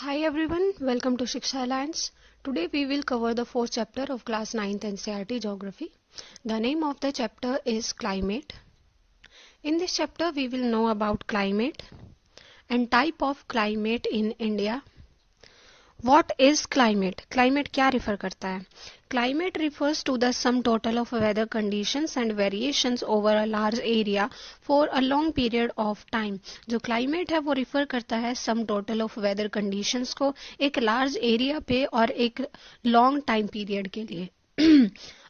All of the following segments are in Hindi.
Hi everyone, welcome to Shiksha Alliance. Today we will cover the fourth chapter of class 9th NCERT Geography. The name of the chapter is Climate. In this chapter we will know about climate and type of climate in India. What is climate? Climate क्या refer करता है? Climate refers to the sum total of weather conditions and variations over a large area for a long period of time. जो climate है वो refer करता है sum total of weather conditions को एक large area पे और एक long time period के लिए.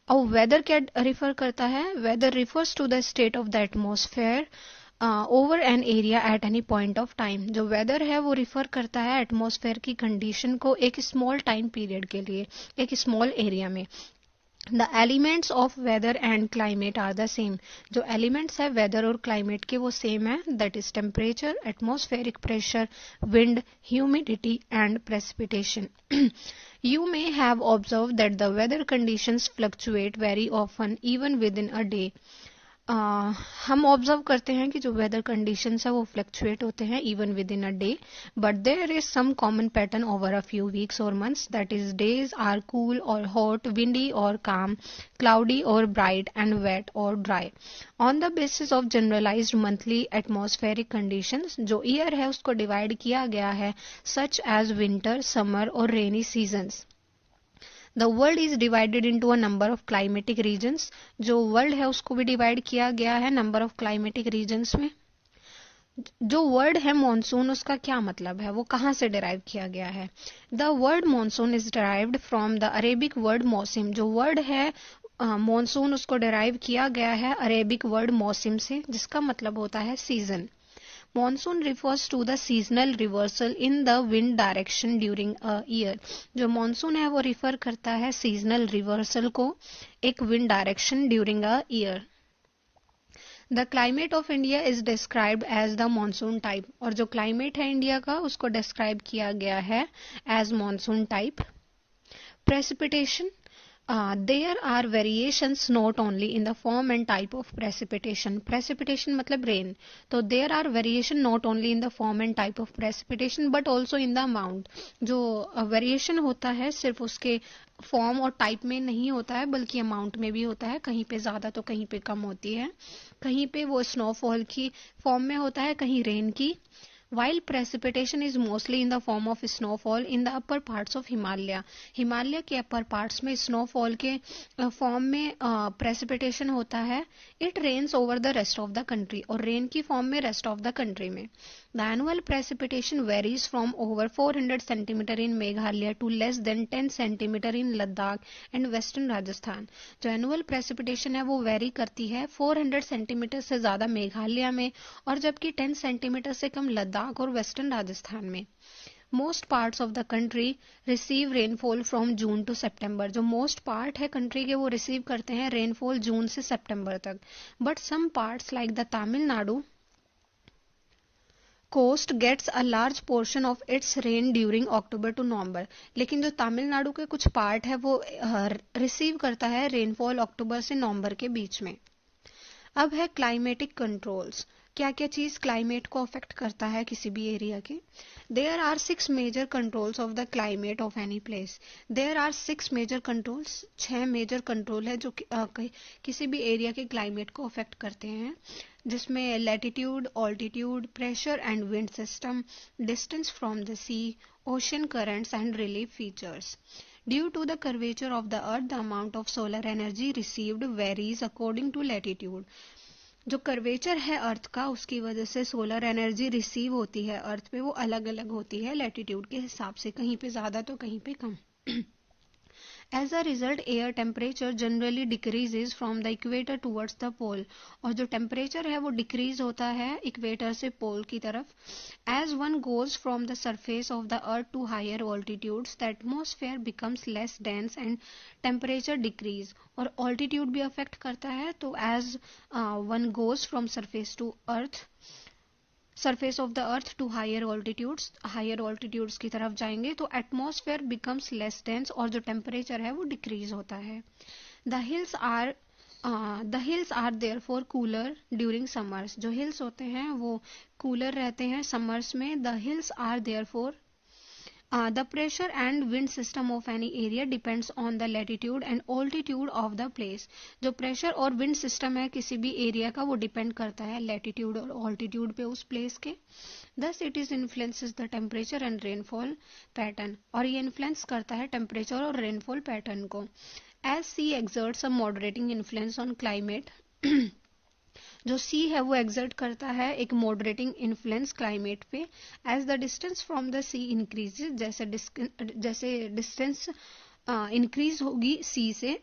और वेदर क्या रिफर करता है? Weather refers to the state of the atmosphere over an area at any point of time. जो वेदर है वो रिफर करता है एटमॉस्फेयर की कंडीशन को एक स्मॉल टाइम पीरियड के लिए एक स्मॉल एरिया में. The elements of weather and climate are the same. जो एलिमेंट्स है वेदर और क्लाइमेट के वो सेम है. That is temperature, atmospheric pressure, wind, humidity and precipitation. You may have observed that the weather conditions fluctuate very often even within a day. हम ऑब्जर्व करते हैं कि जो वेदर कंडीशंस है वो फ्लक्चुएट होते हैं even within a day, but there is some common pattern over a few weeks और months. That is days are cool और हॉट, विंडी और काम, क्लाउडी और ब्राइट एंड वेट और dry. On the basis of generalised monthly atmospheric conditions जो ईयर है उसको डिवाइड किया गया है सच एज विंटर, समर और rainy seasons. The world is divided into a number of climatic regions. जो वर्ल्ड है उसको भी डिवाइड किया गया है नंबर ऑफ क्लाइमेटिक रीजन्स में. जो वर्ड है मॉनसून उसका क्या मतलब है, वो कहाँ से डिराइव किया गया है? The word monsoon is derived from the Arabic word मौसम. जो वर्ड है मॉनसून उसको डिराइव किया गया है अरेबिक वर्ड मौसम से जिसका मतलब होता है season. Monsoon refers to the seasonal reversal in the wind direction during a year. जो मानसून है वो रिफर करता है सीजनल रिवर्सल को एक wind direction during a year. The climate of India is described as the monsoon type. और जो क्लाइमेट है इंडिया का उसको डिस्क्राइब किया गया है as monsoon type. Precipitation. There are variations not only in the form and type of precipitation. Precipitation मतलब rain. तो there are variation not only in the form and type of precipitation but also in the amount. जो variation होता है सिर्फ उसके फॉर्म और टाइप में नहीं होता है बल्कि अमाउंट में भी होता है. कहीं पे ज़्यादा तो कहीं पे कम होती है. कहीं पे वो स्नोफॉल की फॉर्म में होता है, कहीं रेन की. While precipitation is mostly in the form of snowfall in the upper parts of Himalaya. Himalaya के अपर पार्ट्स में स्नोफॉल के फॉर्म में प्रेसिपिटेशन होता है. It rains over the rest of the country. और रेन की फॉर्म में रेस्ट ऑफ द कंट्री में. The annual precipitation varies from over 400 centimetre in Meghalaya to less than 10 centimetre in Ladakh and western Rajasthan. जो एनुअल प्रेसिपिटेशन है वो वेरी करती है 400 सेंटीमीटर से ज़्यादा मेघालय में और जबकि 10 सेंटीमीटर से कम लद्दाख और वेस्टर्न राजस्थान में. Most parts of the country receive rainfall from June to September. जो मोस्ट पार्ट है कंट्री के वो रिसीव करते हैं रेनफॉल जून से सितंबर तक. But some parts like the Tamil Nadu coast gets a large portion of its rain during October to November. लेकिन जो तमिलनाडु के कुछ पार्ट है वो रिसीव करता है रेनफॉल अक्टूबर से नवंबर के बीच में. अब है क्लाइमेटिक कंट्रोल्स. क्या क्या चीज क्लाइमेट को अफेक्ट करता है किसी भी एरिया के? There are 6 major controls of the climate of any place. There are 6 major controls. 6 major control है जो किसी भी एरिया के क्लाइमेट को अफेक्ट करते हैं, जिसमें latitude, altitude, pressure and wind system, distance from the sea, ocean currents and relief features. Due to the curvature of the earth, the amount of solar energy received varies according to latitude. जो कर्वेचर है अर्थ का उसकी वजह से सोलर एनर्जी रिसीव होती है अर्थ पे वो अलग अलग होती है लैटिट्यूड के हिसाब से, कहीं पे ज़्यादा तो कहीं पे कम. As a result, air temperature generally decreases from the equator towards the pole. और जो टेम्परेचर है वो डिक्रीज होता है इक्वेटर से पोल की तरफ. As one goes from the surface of the earth to higher altitudes, the atmosphere becomes less dense and temperature decrease. और altitude भी अफेक्ट करता है. तो as one goes from surface of the earth to higher altitudes की तरफ जाएंगे तो एटमॉस्फेयर becomes less dense और जो टेम्परेचर है वो डिक्रीज होता है. the hills are the hills are therefore cooler during summers. जो हिल्स होते हैं वो कूलर रहते हैं समर्स में. The hills are therefore The pressure and wind system of any area depends on the latitude and altitude of the place. जो pressure और wind system है किसी भी area का वो depend करता है latitude और altitude पे उस place के. Thus it is influences the temperature and rainfall pattern. और ये influence करता है temperature और rainfall pattern को. As sea exerts a moderating influence on climate जो सी है वो एक्सर्ट करता है एक मॉडरेटिंग इन्फ्लुएंस क्लाइमेट पे. As the distance from the sea increases, जैसे डिस्टेंस इंक्रीज होगी सी से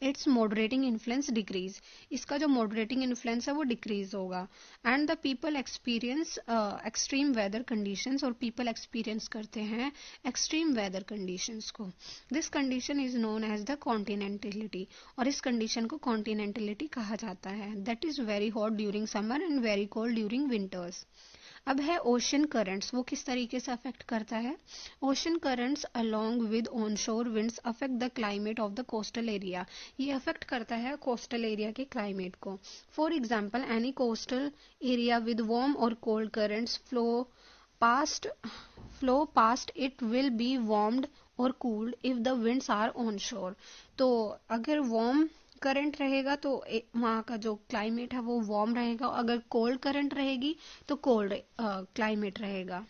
इट्स मॉडरेटिंग इन्फ्लुएंस डिक्रीज. इसका जो मॉडरेटिंग इन्फ्लुएंस है वो डिक्रीज होगा. And the people experience extreme weather conditions, और पीपल एक्सपीरियंस करते हैं एक्सट्रीम वेदर कंडीशंस को. This condition is known as the continentality, और इस कंडीशन को कॉन्टिनेंटलिटी कहा जाता है. That is very hot during summer and very cold during winters. अब है ओशन करंट्स, वो किस तरीके से अफेक्ट करता है. Ocean currents along with onshore winds affect the climate of the coastal area. ये अफेक्ट करता है कोस्टल एरिया के क्लाइमेट को. For example any coastal area with warm और cold currents flow past it will be warmed और cooled if the winds are on shore. तो अगर वार्म करंट रहेगा तो वहाँ का जो क्लाइमेट है वो वार्म रहेगा, अगर कोल्ड करंट रहेगी तो कोल्ड क्लाइमेट रहेगा.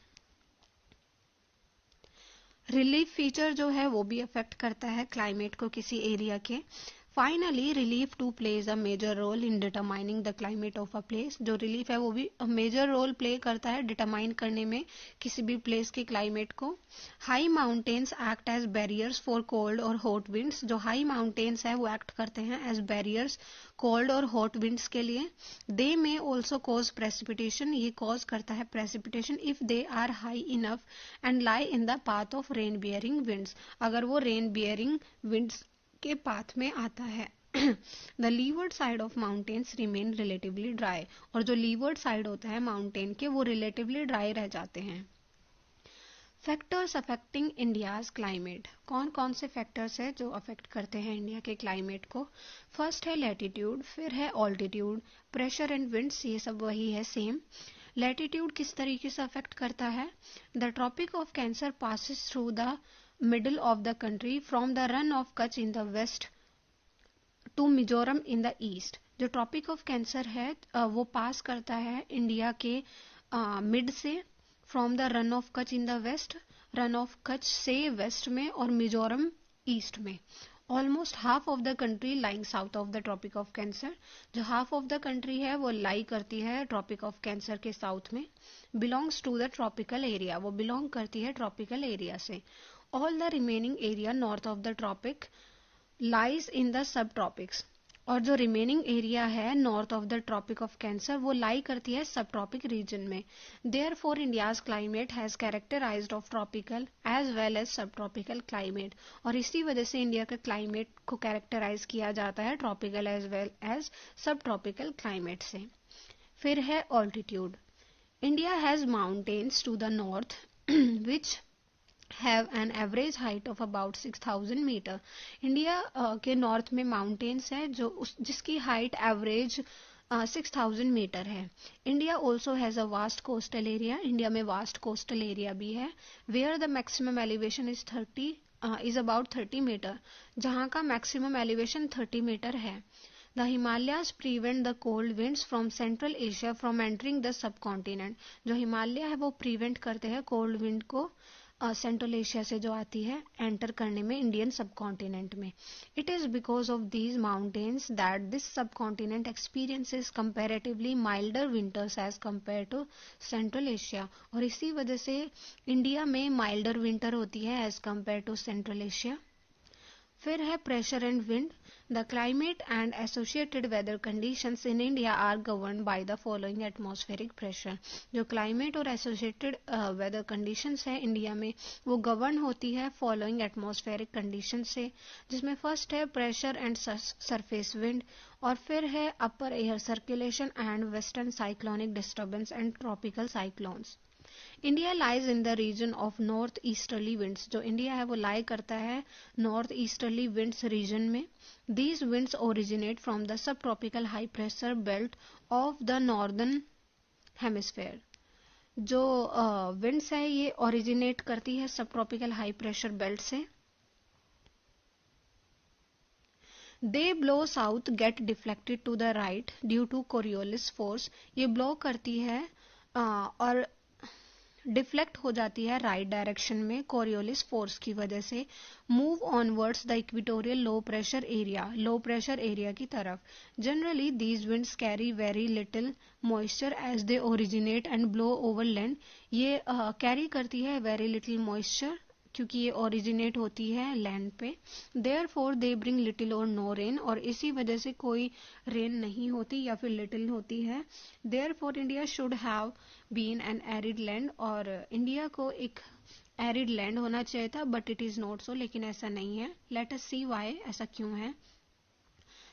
रिलीफ फीचर जो है वो भी अफेक्ट करता है क्लाइमेट को किसी एरिया के. Finally relief too plays a major role in determining the climate of a place. जो रिलीफ है वो भी मेजर रोल प्ले करता है डिटरमाइन करने में किसी भी प्लेस के क्लाइमेट को. High mountains act as barriers for cold और हॉट विंड्स. जो हाई माउंटेन्स है वो एक्ट करते हैं एज बैरियर्स कोल्ड और हॉट विंड्स के लिए. They may also cause precipitation, ये कॉज करता है precipitation if they are high enough and lie in the path of rain bearing winds. अगर वो रेन बियरिंग विंड्स के पाथ में आता है. The leeward side of mountains remain relatively dry, और जो लीवर्ड साइड होता है माउंटेन के वो रिलेटिवली ड्राई रह जाते हैं. Factors affecting India's climate. कौन कौन से फैक्टर्स है जो अफेक्ट करते हैं इंडिया के क्लाइमेट को. फर्स्ट है लैटिट्यूड, फिर है ऑल्टीट्यूड, प्रेशर एंड विंड्स, ये सब वही है सेम. लैटिट्यूड किस तरीके से अफेक्ट करता है. The tropic of cancer passes through the middle of the country from the run of Kutch in the west to Mizoram in the east. जो ट्रॉपिक ऑफ कैंसर है वो पास करता है इंडिया के मिड से, from the Rann of Kutch in the west, Rann of Kutch से वेस्ट में और मिजोरम ईस्ट में. Almost half of the country lying south of the tropic of cancer. जो हाफ ऑफ द कंट्री है वो लाई करती है ट्रॉपिक ऑफ कैंसर के साउथ में. Belongs to the tropical area, वो बिलोंग करती है ट्रॉपिकल एरिया से. All the remaining area north of the tropic lies in the subtropics. और जो रिमेनिंग एरिया है north of the tropic of cancer वो लाई करती है सब ट्रॉपिक रीजन में. Therefore India's climate has characterized of tropical as well as subtropical climate. और इसी वजह से इंडिया का क्लाइमेट को कैरेक्टराइज किया जाता है tropical as well as subtropical climate से. फिर है altitude. India has mountains to the north which have an average height of about 6000 metre. India के नॉर्थ में माउंटेन्स है जिसकी हाइट एवरेज 6000 मीटर है. India also has a vast coastal area. India में वास्ट कोस्टल एरिया भी है. Where the maximum elevation is about 30 metre, जहाँ का मैक्सिमम एलिवेशन 30 मीटर है. The Himalayas prevent the cold winds from Central Asia from entering the subcontinent. जो हिमालय है वो प्रिवेंट करते हैं कोल्ड विंड को सेंट्रल एशिया से जो आती है एंटर करने में इंडियन सबकॉन्टिनेंट में. It is because of these mountains that this subcontinent experiences comparatively milder winters as compare to central Asia. और इसी वजह से इंडिया में माइल्डर विंटर होती है as compare to central Asia. फिर है pressure and wind. The climate and associated weather conditions in India are govern by the following atmospheric pressure. जो क्लाइमेट और एसोसिएटेड वेदर कंडीशंस है इंडिया में वो गवर्न होती है फॉलोइंग एटमॉस्फेरिक कंडीशन से, जिसमें फर्स्ट है प्रेशर एंड सरफेस विंड, और फिर है upper air circulation and western cyclonic disturbance and tropical cyclones. India lies in the region of north easterly winds. जो इंडिया है वो लाई करता है नॉर्थ ईस्टर्ली विंड्स रीजन में. These winds originate from the subtropical high pressure belt of the northern hemisphere. जो विंड्स है ये ओरिजिनेट करती है सब ट्रॉपिकल हाई प्रेशर बेल्ट से. They blow south get deflected to the right due to Coriolis force. ये ब्लो करती है और डिफ्लेक्ट हो जाती है राइट डायरेक्शन में कोरियोलिस फोर्स की वजह से. Move onwards the equatorial low pressure area की तरफ. Generally these winds carry very little moisture as they originate and blow over land. ये कैरी करती है वेरी लिटिल मॉइस्चर क्योंकि ये ओरिजिनेट होती है लैंड पे. Therefore they bring little or no rain, और इसी वजह से कोई रेन नहीं होती या फिर लिटिल होती है. Therefore India should have been an arid land, और इंडिया को एक एरिड लैंड होना चाहिए था, but it is not so, लेकिन ऐसा नहीं है. लेट अस सी व्हाई, ऐसा क्यों है.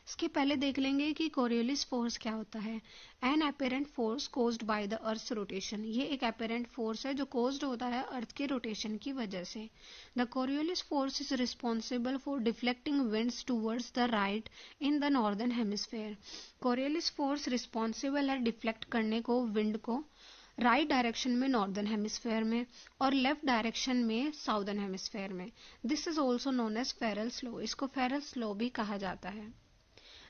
इसके पहले देख लेंगे कि कोरियोलिस फोर्स क्या होता है. An apparent force caused by the earth rotation. ये एक अपेरेंट फोर्स है जो कोज्ड होता है अर्थ के रोटेशन की वजह से. The Coriolis force is responsible for deflecting winds towards the right in the northern hemisphere. Coriolis force responsible है डिफ्लेक्ट करने को विंड को राइट डायरेक्शन में नॉर्दर्न हेमिस्फेयर में और लेफ्ट डायरेक्शन में साउदर्न हेमिस्फेयर में. This is also known as Ferrel's law. इसको फेरल्स लॉ भी कहा जाता है.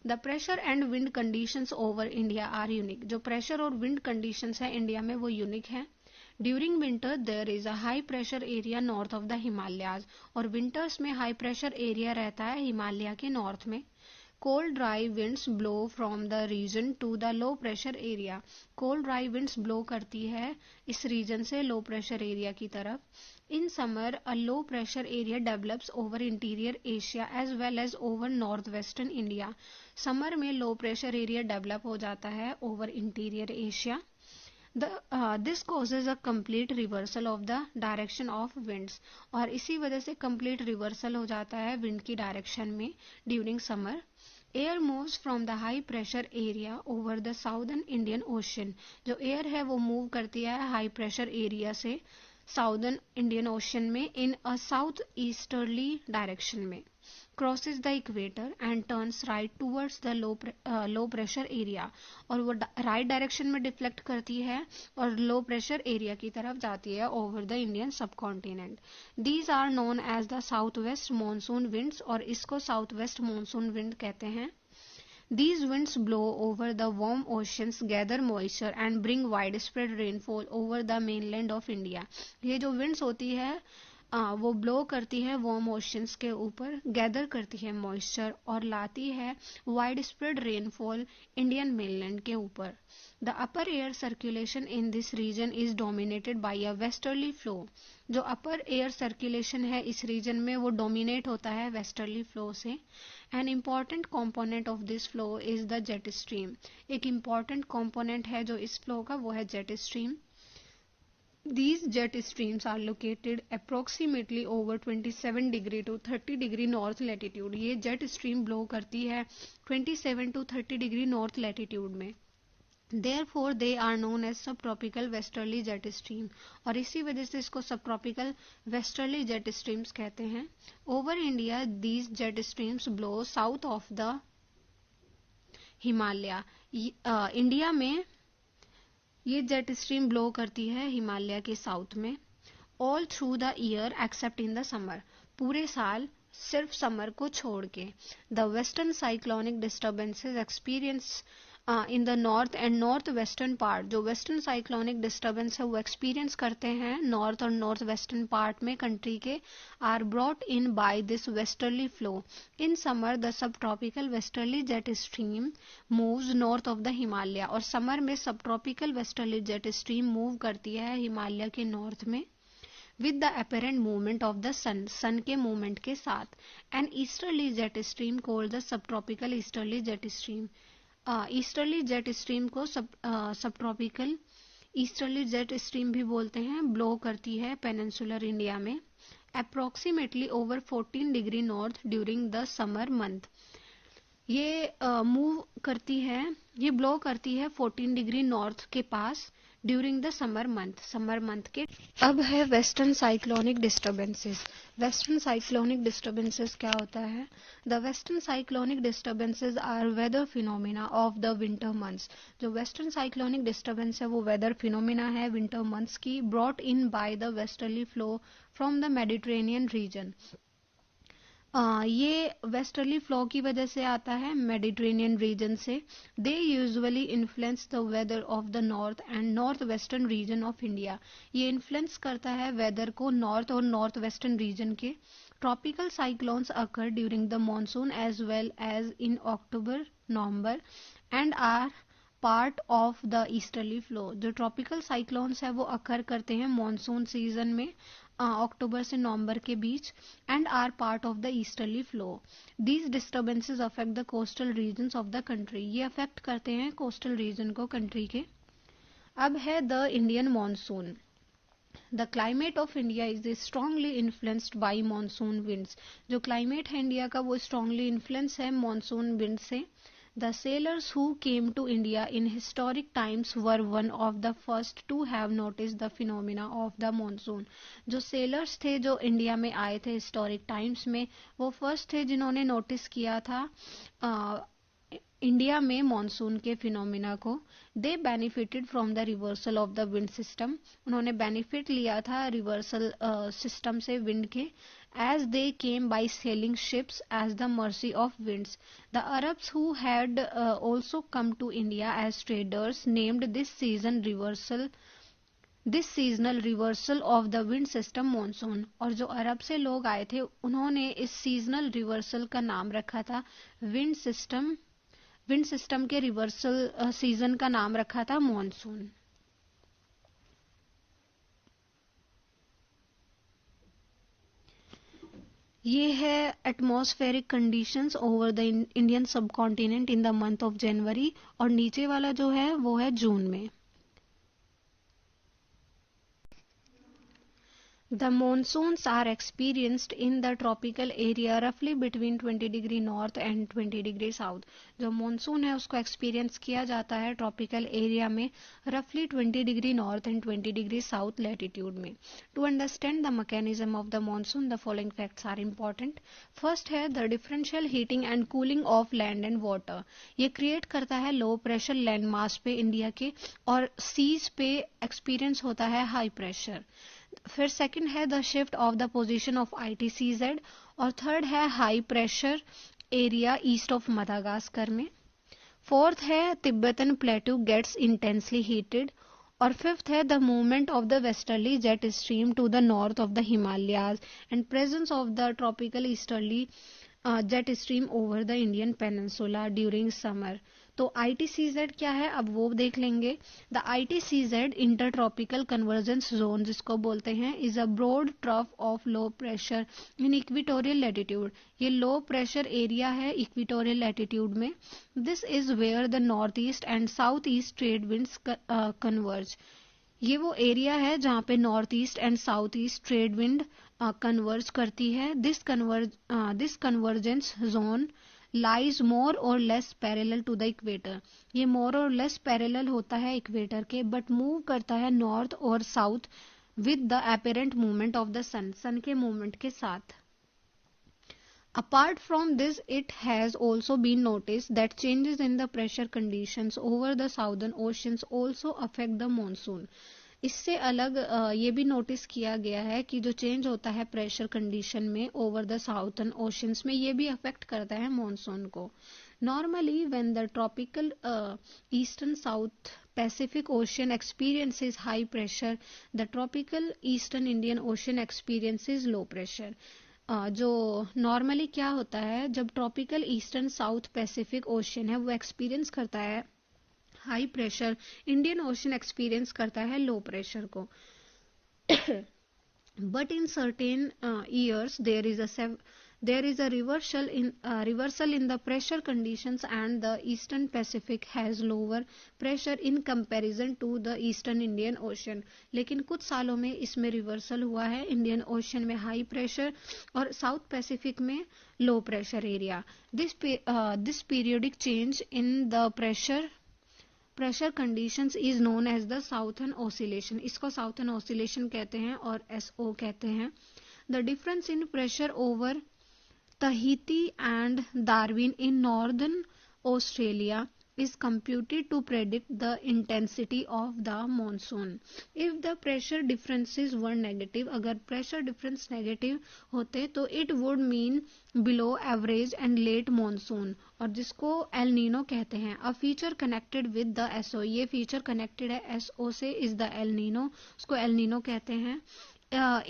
The pressure and wind conditions over India are unique. जो प्रेशर और विंड कंडीशंस है इंडिया में वो यूनिक है. During winter there is a high pressure area north of the Himalayas. और विंटर्स में हाई प्रेशर एरिया रहता है हिमालय के नॉर्थ में. Cold dry winds blow from the region to the low pressure area. Cold dry winds blow करती है इस रीजन से लो प्रेशर एरिया की तरफ. In summer, a low pressure area develops over interior Asia as well as over northwestern India. Summer में low pressure area develop हो जाता है over interior Asia. This causes a complete reversal of the direction of winds. और इसी वजह से complete reversal हो जाता है wind की direction में during summer. Air moves from the high pressure area over the southern Indian Ocean. जो air है वो move करती है high pressure area से साउदर्न इंडियन ओशन में इन अ साउथ ईस्टर्ली डायरेक्शन में. Crosses the equator and turns right towards the low pressure area. और वो राइट डायरेक्शन में डिफ्लेक्ट करती है और लो प्रेशर एरिया की तरफ जाती है over the Indian subcontinent. These are known as the south west monsoon winds. और इसको साउथ वेस्ट मानसून विंड कहते हैं. These winds blow over the warm oceans, gather moisture and bring widespread rainfall over the mainland of India. ये जो winds होती है वो ब्लो करती है वार्म ओशंस के ऊपर, गैदर करती है मॉइस्चर और लाती है widespread rainfall Indian mainland के ऊपर. The upper air circulation in this region is dominated by a westerly flow. जो अपर एयर सर्कुलेशन है इस रीजन में वो डोमिनेट होता है वेस्टर्ली फ्लो से. An important component of this flow is the jet stream. एक इम्पॉर्टेंट कॉम्पोनेंट है जो इस फ्लो का वो है jet stream. These jet streams are located approximately over 27 degree to 30 degree north latitude. ये jet stream blow करती है 27 to 30 degree north latitude में. Therefore they are known as subtropical westerly jet stream. और इसी वजह से इसको subtropical westerly jet streams कहते हैं. Over India these jet streams blow south of the Himalaya. India में ये जेट स्ट्रीम ब्लो करती है हिमालय के साउथ में. All through the year except in the summer. पूरे साल सिर्फ समर को छोड़ के. The western cyclonic disturbances experience in the north and north western part. जो वेस्टर्न साइक्लोनिक डिस्टर्बेंस है वो एक्सपीरियंस करते हैं नॉर्थ और नॉर्थ वेस्टर्न पार्ट में कंट्री के, are brought in by this westerly flow. In summer the subtropical westerly jet stream moves north of the Himalaya. और समर में सब tropical westerly jet stream move करती है हिमालय के नॉर्थ में with the apparent movement of the sun के मूवमेंट के साथ. An easterly jet stream called the subtropical easterly jet stream. Easterly jet stream को सब ट्रॉपिकल ईस्टर्ली जेट स्ट्रीम भी बोलते हैं. ब्लो करती है पेनिनसुलर इंडिया में approximately over 14 degree north during the summer month. ये मूव करती है, ये ब्लो करती है 14 डिग्री नॉर्थ के पास ड्यूरिंग द समर मंथ के. अब है western cyclonic disturbances. Western cyclonic disturbances क्या होता है? The western cyclonic disturbances are weather phenomena of the winter months. जो वेस्टर्न साइक्लोनिक डिस्टर्बेंस है वो वेदर फिनोमिना है विंटर मंथ्स की, brought in by the westerly flow from the Mediterranean region. ये वेस्टर्ली फ्लो की वजह से आता है मेडिटेरेनियन रीजन से। They usually influence the weather of the north and north western region of India. ये इन्फ्लुएंस करता है वेदर को नॉर्थ और नॉर्थ वेस्टर्न रीजन के। Tropical cyclones occur during the monsoon as well as in October November and are part of the easterly flow. जो ट्रॉपिकल साइक्लोन्स है वो अकर करते हैं मॉनसून सीजन में अक्टूबर से नवंबर के बीच and are part of the easterly flow. These disturbances affect the coastal regions of the country. ये अफेक्ट करते हैं कोस्टल रीजन को कंट्री के। अब है the Indian monsoon. The climate of India is strongly influenced by monsoon winds. जो क्लाइमेट है इंडिया का वो स्ट्रांगली इन्फ्लुएंस है मानसून विंड से। The sailors who came to India in historic times were one of the first to have noticed the phenomena of the monsoon. जो sailors थे जो इंडिया में आए थे historic times में, वो फर्स्ट थे जिन्होंने नोटिस किया था इंडिया में मानसून के फिनोमिना को। They benefited from the reversal of the wind system. उन्होंने बेनिफिट लिया था रिवर्सल सिस्टम से विंड के। as they came by sailing ships as the mercy of winds. The Arabs who had also come to India as traders named this seasonal reversal of the wind system monsoon. और जो अरब से लोग आए थे उन्होंने इस सीजनल रिवर्सल का नाम रखा था विंड सिस्टम के रिवर्सल सीजन का नाम रखा था मॉनसून। ये है atmospheric conditions over the Indian subcontinent in the month of January, और नीचे वाला जो है वो है जून में। The monsoons are experienced in the tropical area roughly between 20 degree north and 20 degree south. जो monsoon है उसको experience किया जाता है tropical area में roughly 20 degree north and 20 degree south latitude में। To understand the mechanism of the monsoon, the following facts are important. First है the differential heating and cooling of land and water. ये create करता है low pressure land mass पे इंडिया के, और seas पे experience होता है high pressure। फिर सेकंड है the shift of the position of ITCZ, और थर्ड है high pressure area east of Madagascar में। फोर्थ है Tibetan plateau gets intensely heated, और फिफ्थ है the movement of the westerly jet stream to the north of the Himalayas and presence of the tropical easterly jet stream over the Indian peninsula during summer. तो ITCZ क्या है अब वो देख लेंगे। The ITCZ inter tropical convergence zone जिसको बोलते हैं is a broad trough of low pressure in equatorial latitude. ये लो प्रेशर एरिया है इक्वेटोरियल लैटिट्यूड में। This is where the north east and south east trade winds converge. ये वो एरिया है जहाँ पे north east and south east trade wind converge करती है। This convergence zone lies more or less parallel to the equator. ये मोर और लेस पैरेलल होता है इक्वेटर के, बट मूव करता है नॉर्थ और south with the apparent movement of the sun के मूवमेंट के साथ। Apart from this, it has also been noticed that changes in the pressure conditions over the southern oceans also affect the monsoon. इससे अलग ये भी नोटिस किया गया है कि जो चेंज होता है प्रेशर कंडीशन में ओवर द साउथर्न ओशंस में, ये भी अफेक्ट करता है मॉनसून को। Normally when the tropical eastern south Pacific ocean experiences high pressure, the tropical eastern Indian ocean experiences low pressure. जो नॉर्मली क्या होता है जब tropical eastern south Pacific ocean है वो एक्सपीरियंस करता है high pressure, Indian ocean experience करता है लो प्रेशर को। But in certain years there is a reversal in the pressure conditions and the eastern Pacific has lower pressure in comparison to the eastern Indian Ocean. लेकिन कुछ सालों में इसमें रिवर्सल हुआ है, इंडियन ओशन में हाई प्रेशर और साउथ पैसिफिक में low pressure area. This periodic change in the pressure conditions is known as the southern oscillation. इसको साउथर्न ऑसिलेशन कहते हैं और SO कहते हैं। The difference in pressure over Tahiti and Darwin in northern Australia is computed to predict the intensity of the monsoon. If the pressure differences were negative, अगर pressure difference negative होते तो it would mean below average and late monsoon, और जिसको El Nino कहते हैं. A feature connected with the SO, ये feature connected है SO से, is the El Nino, उसको El Nino कहते हैं.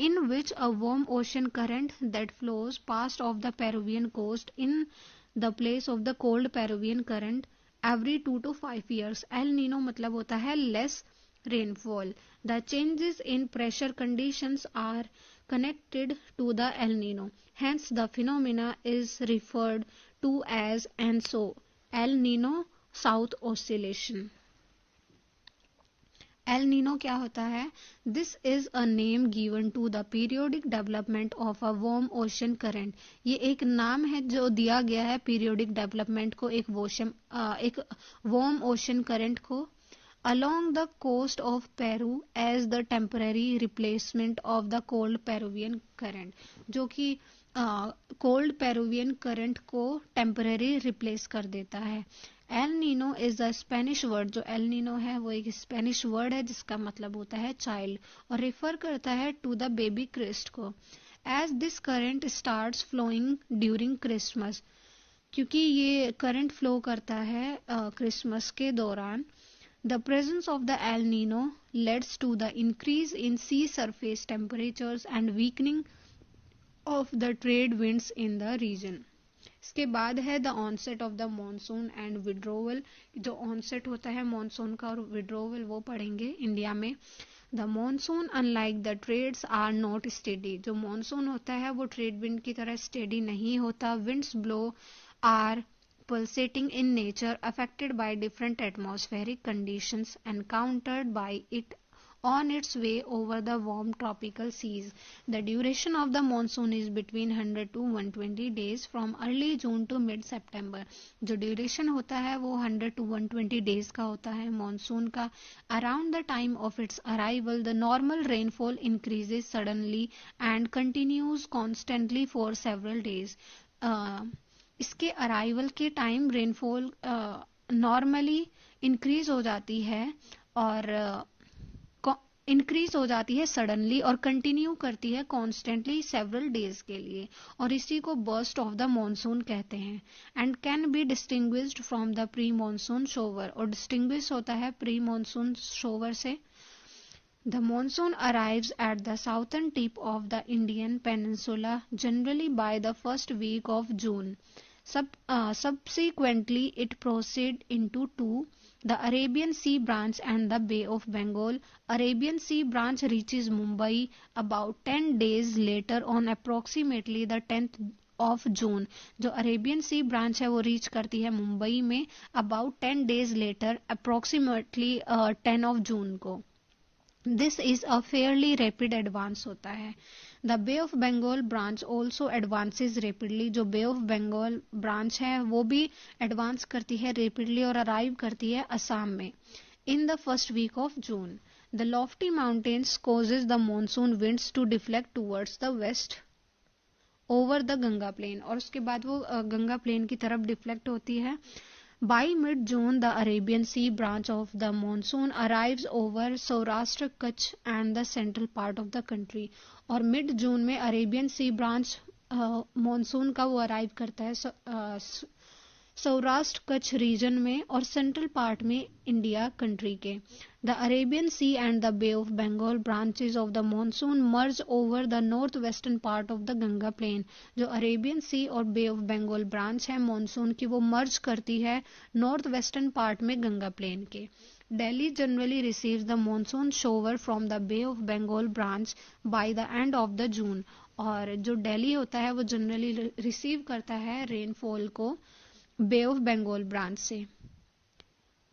In which a warm ocean current that flows past of the Peruvian coast in the place of the cold Peruvian current every 2 to 5 years. El Nino मतलब होता है less rainfall. The changes in pressure conditions are connected to the El Nino. Hence the phenomena is referred to as ENSO, El Nino South Oscillation. El Nino क्या होता है? This is a name given to the periodic development of a warm ocean current. ये एक नाम है जो दिया गया है पीरियोडिक डेवलपमेंट को, एक वार्म ओशन करंट को along the coast of Peru as the temporary replacement of the cold Peruvian current, जो कि कोल्ड पेरुवियन करंट को टेम्पररी रिप्लेस कर देता है. El Nino is a Spanish word. जो एल नीनो है वो एक स्पेनिश वर्ड है जिसका मतलब होता है चाइल्ड, और रेफर करता है टू द बेबी क्रिस्ट को. As this current starts flowing during Christmas, क्योंकि ये करंट फ्लो करता है क्रिसमस के दौरान. The presence of the El Nino leads to the increase in sea surface temperatures and weakening of the trade winds in the region. इसके बाद है the onset of the monsoon and withdrawal. जो onset होता है monsoon का और withdrawal वो पढ़ेंगे इंडिया में. The monsoon unlike the trades are not steady. जो monsoon होता है वो trade wind की तरह steady नहीं होता. Winds blow are pulsating in nature, affected by different atmospheric conditions encountered by it on its way over the warm tropical seas. The duration of the monsoon is between 100 to 120 days from early June to mid September. जो duration होता है वो 100 to 120 days का होता है monsoon का. Around the time of its arrival, the normal rainfall increases suddenly and continues constantly for several days. इसके अराइवल के टाइम रेनफॉल नॉर्मली इंक्रीज हो जाती है और इंक्रीज हो जाती है सडनली और कंटिन्यू करती है कॉन्स्टेंटली सेवरल डेज के लिए, और इसी को बर्स्ट ऑफ द मॉनसून कहते हैं. And can be distinguished from the pre monsoon shower, और डिस्टिंग्विश होता है प्री मॉनसून शोवर से. The monsoon arrives at the southern tip of the Indian peninsula generally by the first week of June. Subsequently, it proceeds into two, the Arabian Sea branch and the Bay of Bengal. Arabian Sea branch reaches Mumbai about 10 days later on approximately the 10th of June. जो अरेबियन सी ब्रांच है वो रीच करती है मुंबई में about 10 days later, approximately 10 of June को. This is a fairly rapid advance होता है. The Bay of Bengal branch also advances rapidly. जो Bay of Bengal branch है वो भी advance करती है rapidly और arrive करती है असम में. In the first week of June, the lofty mountains causes the monsoon winds to deflect towards the west over the Ganga plain, और उसके बाद वो गंगा प्लेन की तरफ डिफ्लेक्ट होती है. By mid-June, the Arabian Sea branch of the monsoon arrives over Saurashtra, Kutch and the central part of the country. और mid-June में Arabian Sea branch monsoon का वो arrive करता है सौराष्ट्र कच्छ रीजन में और सेंट्रल पार्ट में इंडिया कंट्री के. The Arabian sea and the bay of Bengal branches of the monsoon merge over the north western part of the Ganga plain. जो अरेबियन सी और बे ऑफ बंगाल ब्रांच है मॉनसून की वो मर्ज करती है नॉर्थ वेस्टर्न पार्ट में गंगा प्लेन के. Delhi generally receives the monsoon shower from the Bay of Bengal branch by the end of the June. और जो दिल्ली होता है वो जनरली रिसीव करता है रेनफॉल को बे ऑफ बंगाल ब्रांच से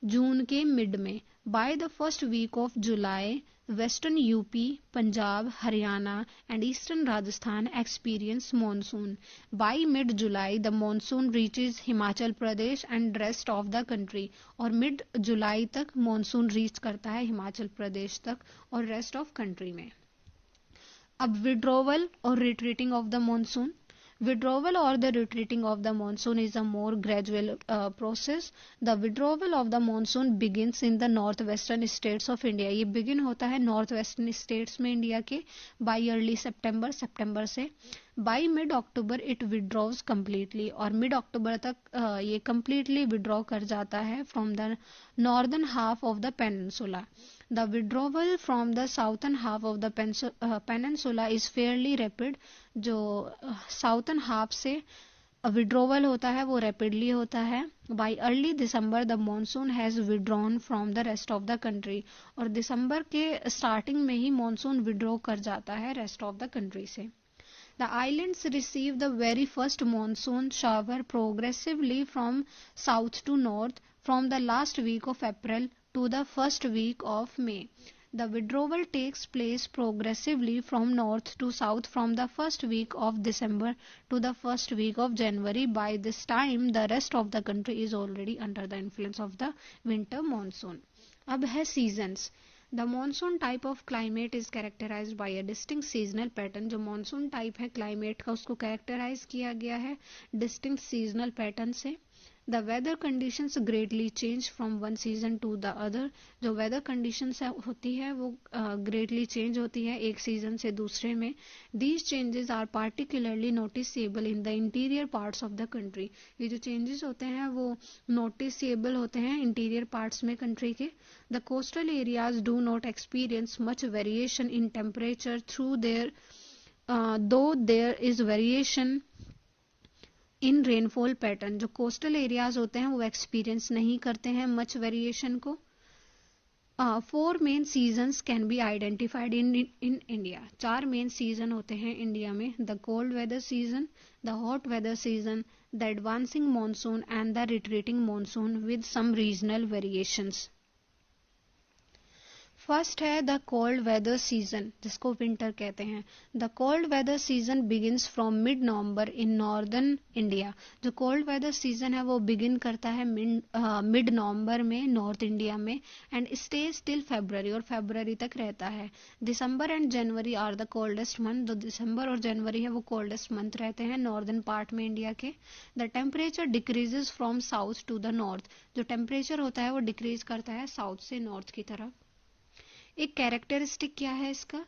जून के मिड में. By the first week of July, western UP, Punjab, Haryana and eastern Rajasthan experience monsoon. By mid July the monsoon reaches Himachal Pradesh and rest of the country. और मिड जुलाई तक मॉनसून रीच करता है हिमाचल प्रदेश तक और रेस्ट ऑफ कंट्री में. अब विड्रॉवल और retreating of the monsoon. Withdrawal or the retreating of the monsoon is a more gradual process. The withdrawal of the monsoon begins in the northwestern states of India. ये begin होता है northwestern states में इंडिया के by early September, सितंबर से. By mid October it withdraws completely और mid October तक ये completely withdraw कर जाता है from the northern half of the peninsula. The withdrawal from the southern half of the peninsula is fairly rapid. जो साउथर्न हाफ से विड्रोवल होता है वो रैपिडली होता है. Bye early December the monsoon has withdrawn from the rest of the country. और दिसंबर के स्टार्टिंग में ही मॉनसून विड्रॉ कर जाता है रेस्ट ऑफ द कंट्री से. The islands receive the very first monsoon shower progressively from south to north from the last week of April to the first week of May. The withdrawal takes place progressively from north to south from the first week of December to the first week of January. By this time, the rest of the country is already under the influence of the winter monsoon. अब है seasons. The monsoon type of climate is characterized by a distinct seasonal pattern. जो monsoon type है climate का उसको characterize किया गया है distinct seasonal pattern से. The weather conditions greatly change from one season to the other. जो weather conditions होती है वो greatly change होती है एक season से दूसरे में. These changes are particularly noticeable in the interior parts of the country. ये जो changes होते हैं वो noticeable होते हैं interior parts में country के. The coastal areas do not experience much variation in temperature through their though there is variation in rainfall pattern. जो कोस्टल एरियाज होते हैं वो एक्सपीरियंस नहीं करते हैं मच वेरिएशन को. 4 main seasons can be identified in India. 4 main season होते हैं इंडिया में. The cold weather season, the hot weather season, the advancing monsoon and the retreating monsoon with some regional variations. First है द कोल्ड वेदर सीजन जिसको विंटर कहते हैं. The cold weather season begins from mid November in northern India. जो कोल्ड वेदर सीजन है वो बिगिन करता है मिड नवंबर में नॉर्थ इंडिया में एंड स्टेज टिल फेब्रुअरी और फेब्रुअरी तक रहता है. December and January are the coldest month. जो दिसंबर और जनवरी है वो कोल्डेस्ट मंथ रहते हैं नॉर्दर्न पार्ट में इंडिया के. The temperature decreases from south to the north. जो टेम्परेचर होता है वो डिक्रीज करता है साउथ से नॉर्थ की तरफ. एक कैरेक्टरिस्टिक क्या है इसका?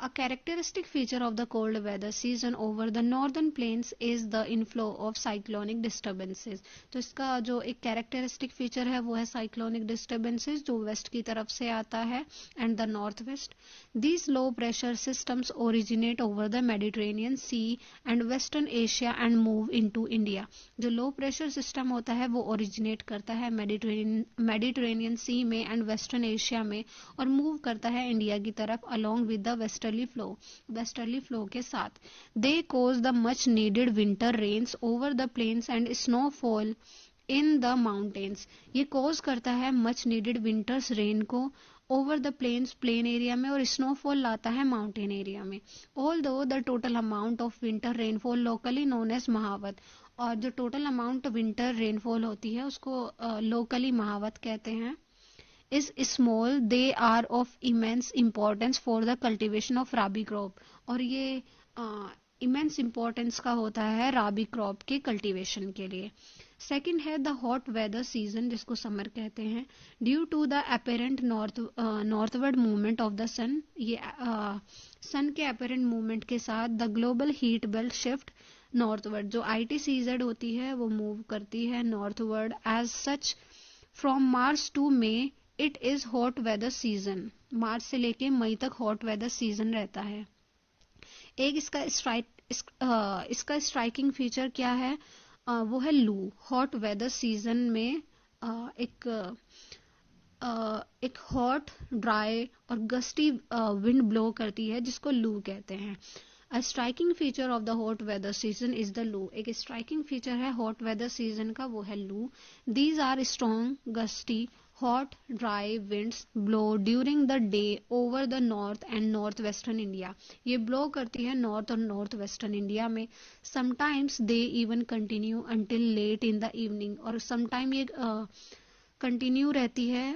A characteristic feature of the cold weather season over the northern plains is the inflow of cyclonic disturbances. तो इसका जो एक characteristic feature है वो है cyclonic disturbances जो west की तरफ से आता है and the northwest. These low pressure systems originate over the Mediterranean Sea and Western Asia and move into India. जो low pressure system होता है वो originate करता है Mediterranean Sea में and Western Asia में और move करता है इंडिया की तरफ along with the westerly flow के साथ. They cause the much needed winter rains over the plains and snowfall in the mountains. ये कोज करता है मच नीडेड विंटर्स रेन को over the plains plain area में और स्नोफॉल लाता है माउंटेन एरिया में. Although the total amount of winter rainfall locally known as Mahawat. और जो टोटल अमाउंट विंटर रेनफॉल होती है उसको लोकली महावत कहते हैं. is small, they are of immense importance for the cultivation of rabi crop. और ये immense importance का होता है rabi crop के cultivation के लिए. सेकेंड है द हॉट वेदर सीजन जिसको समर कहते हैं. Due to the apparent northward movement of the sun. ये सन के अपेरेंट मूवमेंट के साथ the global heat belt shift northward. जो ITCZ होती है वो मूव करती है northward. As such from March to May it is hot weather season. मार्च से लेके मई तक हॉट वेदर सीजन रहता है. एक इसका स्ट्राइकिंग फीचर क्या है? वो है लू. हॉट वेदर सीजन में एक हॉट ड्राई और गस्टी विंड ब्लो करती है जिसको लू कहते हैं. A striking feature of the hot weather season is the loo. एक striking feature है hot weather season का वो है loo. These are strong, gusty, hot, dry winds blow during the day over the north and northwestern India. ये blow करती है north और northwestern India में. Sometimes they even continue until late in the evening. और sometime ये continue रहती है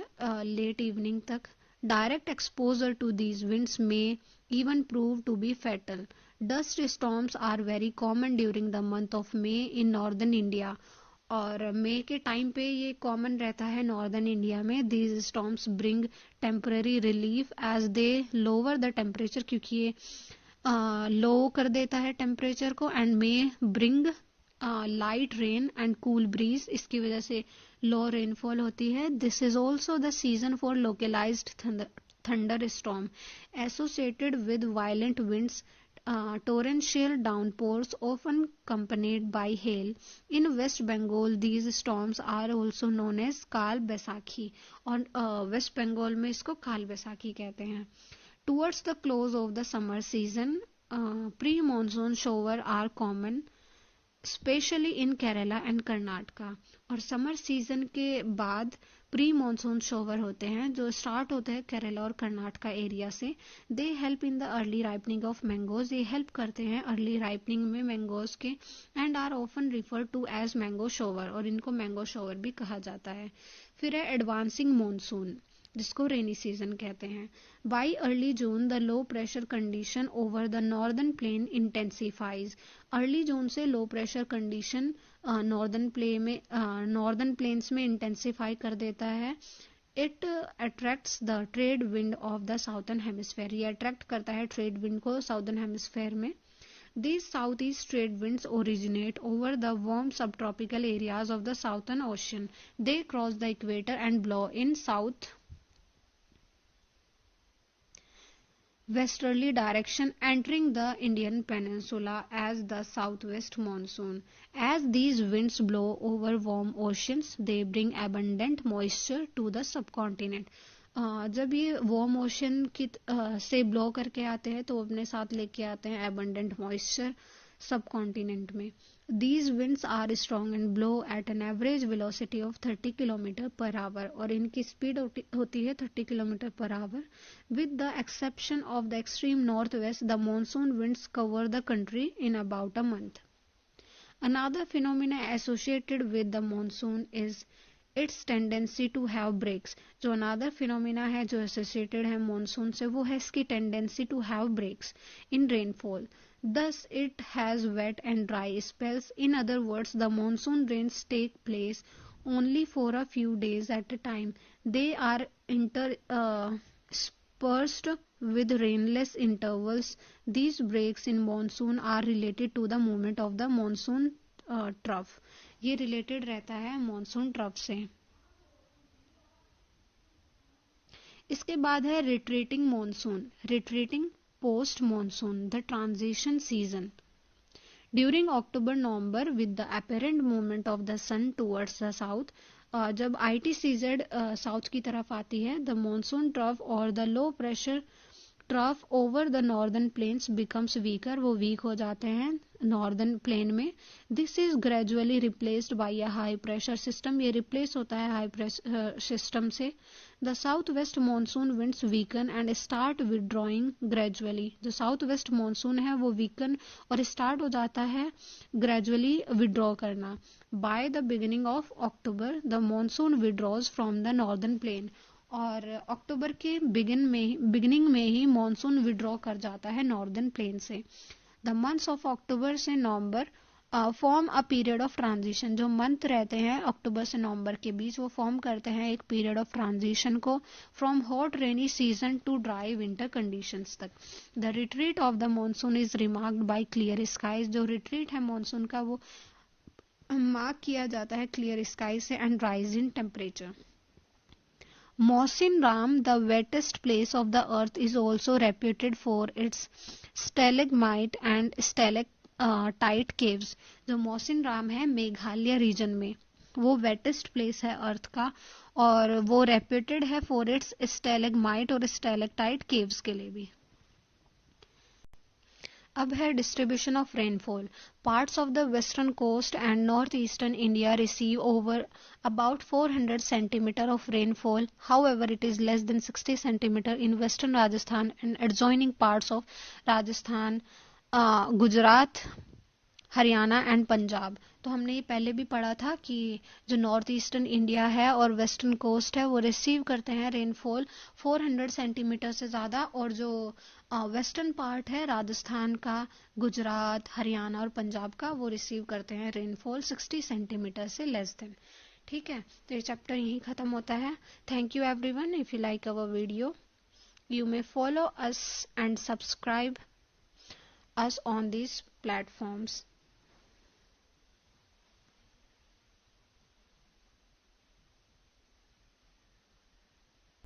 late evening तक. Direct exposure to these winds may even prove to be fatal. Dust storms are very common during the month of May in northern India. और मई के टाइम पे ये कॉमन रहता है नॉर्दर्न इंडिया में. These storms bring temporary relief as they lower the temperature, क्योंकि ये लो कर देता है टेम्परेचर को. And may bring light rain and cool breeze, इसकी वजह से लो रेनफॉल होती है. This is also the season for localised thunderstorm associated with violent winds, torrential downpours often accompanied by hail. In West Bengal, these storms are also known as काल बैसाखी, और वेस्ट बंगाल में इसको काल बैसाखी कहते हैं. Towards the close of the summer season, pre-monsoon shower are common, specially in Kerala and Karnataka. और समर सीजन के बाद प्री मानसून शोवर होते हैं जो स्टार्ट होते हैं केरला और कर्नाटका एरिया से. They help in the early ripening of mangoes, ये हेल्प करते हैं अर्ली राइपनिंग में मैंगोज के. And are often refer to as mango shower, और इनको मैंगो शोवर भी कहा जाता है. फिर है एडवांसिंग मानसून, जिसको रेनी सीजन कहते हैं. By early June the low pressure condition over the northern plain intensifies. Early June से low pressure condition northern plains में इंटेंसिफाई कर देता है. It attracts the trade wind of the southern hemisphere, ये अट्रैक्ट करता है ट्रेड विंड को साउथर्न हेमिस्फेयर में. These southeast trade winds originate over the warm subtropical areas of the Southern Ocean. They cross the equator and blow in south westerly direction, entering the Indian peninsula as the southwest monsoon. As these winds blow over warm oceans, they bring abundant moisture to the subcontinent. जब ये वार्म ओशन की से ब्लो करके आते हैं तो वो अपने साथ लेके आते हैं एबंडेंट मॉइस्चर सब कॉन्टिनेंट में. These winds are strong and blow at an average velocity of 30 kilometre per hour, और इनकी स्पीड होती है 30 kilometre per hour. With the exception of the extreme north west, the monsoon winds cover the country in about a month. Another phenomena associated with the monsoon is its tendency to have breaks. जो another phenomena है जो associated है monsoon से, वो है इसकी tendency to have breaks in rainfall. Thus it has wet and dry spells. In other words, the monsoon rains take place only for a few days at a time. They are interspersed with rainless intervals. These breaks in monsoon are related to the movement of the monsoon trough. ये रिलेटेड रहता है मॉनसून ट्रफ से. इसके बाद है retreating monsoon, retreating post monsoon, the transition season. During October November with the apparent movement of the sun towards the south, जब ITCZ साउथ की तरफ आती है, द मॉनसून ट्रफ और the low pressure trough over the northern plains becomes weaker, वो वीक हो जाते हैं नॉर्दर्न प्लेन में. This is gradually replaced by a high pressure system, ये रिप्लेस होता है हाई प्रेशर सिस्टम से. The south west monsoon winds weaken and start withdrawing gradually. जो साउथ वेस्ट मानसून है वो वीकन और स्टार्ट हो जाता है ग्रेजुअली विड्रॉ करना. By the beginning of October the monsoon withdraws from the northern plane, और अक्टूबर के बिगिनिंग में ही मॉनसून विड्रॉ कर जाता है नॉर्दर्न प्लेन से. द मंथ्स ऑफ अक्टूबर से November form a period of transition. जो मंथ रहते हैं अक्टूबर से नवंबर के बीच, वो फॉर्म करते हैं एक पीरियड ऑफ ट्रांजिशन को from hot rainy season to dry winter conditions तक. The retreat of the monsoon is remarked by clear skies. जो रिट्रीट है मॉनसून का वो मार्क किया जाता है क्लियर स्काई से and rise in temperature. Mawsynram, the wettest place of the earth, is also reputed for its stalagmite and stalactite caves. जो मौसिनराम है मेघालय रीजन में, वो वेटेस्ट प्लेस है अर्थ का, और वो रेप्यूटेड है फॉर इट्स स्टैलेगमाइट और स्टैलेक्टाइट केव्स के लिए भी. अब है distribution of rainfall. Parts of the western coast and north eastern India receive over about 400 centimeter of rainfall. However, it is less than 60 centimeter in western Rajasthan and adjoining parts of Rajasthan, Gujarat, Haryana and Punjab. तो हमने ये पहले भी पढ़ा था कि जो नॉर्थ ईस्टर्न इंडिया है और वेस्टर्न कोस्ट है वो रिसीव करते हैं रेनफॉल 400 सेंटीमीटर से ज़्यादा, और जो वेस्टर्न पार्ट है राजस्थान का, गुजरात, हरियाणा और पंजाब का, वो रिसीव करते हैं रेनफॉल 60 सेंटीमीटर से लेस देन। ठीक है, तो ये चैप्टर यहीं ख़त्म होता है। Thank you everyone. If you like our video you may follow us and subscribe us on these platforms.